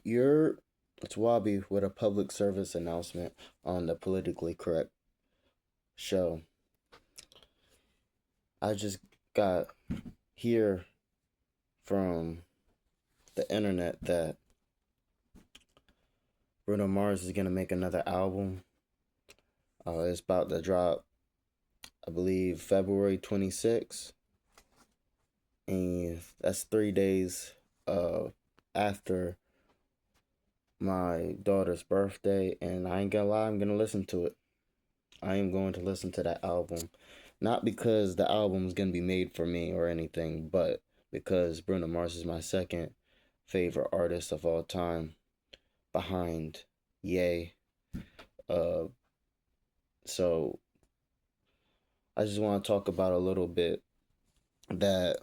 You're it's Wabi with a public service announcement on the politically correct show. I just got here from the internet that Bruno Mars is gonna make another album. It's about to drop, I believe, February 26th, and that's 3 days after my daughter's birthday. And I ain't gonna lie, I'm gonna listen to it. I am going to listen to that album. Not because the album is going to be made for me or anything, but because Bruno Mars is my second favorite artist of all time behind Ye. Uh, so I just want to talk about a little bit that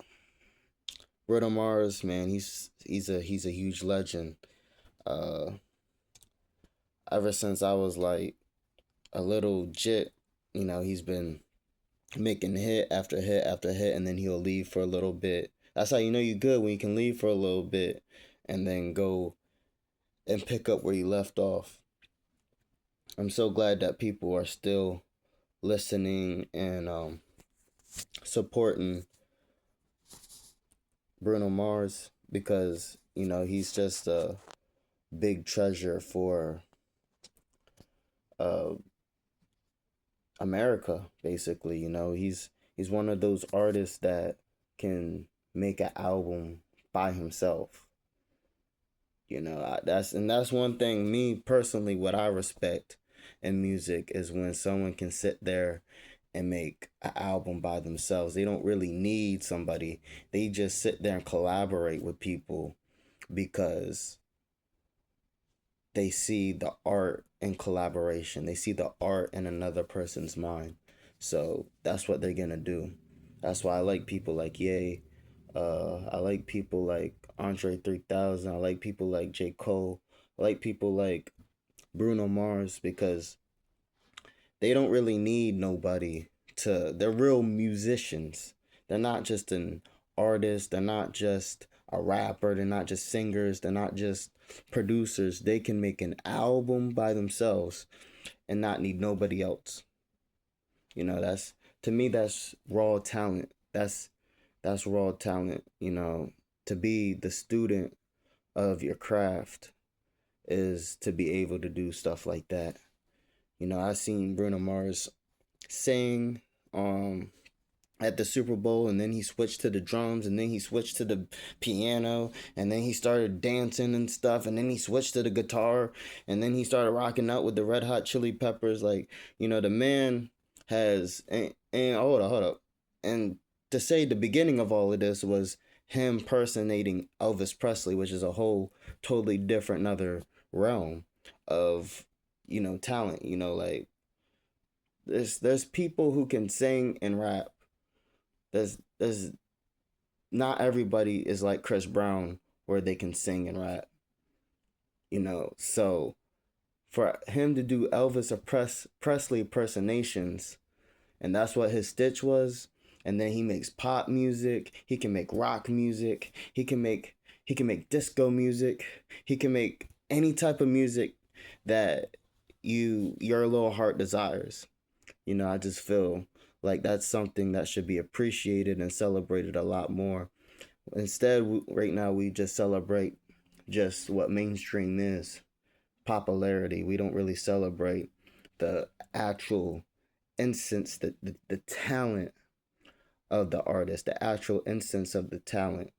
Bruno Mars, man, he's a huge legend. Uh, Ever since I was like a little jit, he's been making hit after hit after hit, and then he'll leave for a little bit. That's how you know you're good, when you can leave for a little bit and then go and pick up where you left off. I'm so glad that people are still listening and supporting Bruno Mars, because he's just a big treasure for uh, America. Basically, he's one of those artists that can make an album by himself. That's one thing, me personally, what I respect in music is when someone can sit there and make an album by themselves. They don't really need somebody. They just sit there and collaborate with people because they see the art in collaboration. They see the art in another person's mind. So that's what they're gonna do. That's why I like people like Ye. I like people like Andre 3000. I like people like J. Cole. I like people like Bruno Mars, because they don't really need nobody to. They're real musicians. They're not just an artist. They're not just a rapper. They're not just singers. They're not just producers. They can make an album by themselves and not need nobody else. That's, to me, that's raw talent. That's raw talent. To be the student of your craft is to be able to do stuff like that. I seen Bruno Mars sing um at the Super Bowl, and then he switched to the drums, and then he switched to the piano, and then he started dancing and stuff, and then he switched to the guitar, and then he started rocking out with the Red Hot Chili Peppers. Like, the man has, and hold up. And to say the beginning of all of this was him personating Elvis Presley, which is a whole totally different another realm of, talent. Like, there's people who can sing and rap. There's Not everybody is like Chris Brown, where they can sing and rap. So for him to do Elvis or Presley impersonations, and that's what his stitch was. And then he makes pop music. He can make rock music. He can make disco music. He can make any type of music that your little heart desires. I just feel like that's something that should be appreciated and celebrated a lot more. Instead, right now we just celebrate just what mainstream is, popularity. We don't really celebrate the actual instance, the talent of the artist, the actual instance of the talent.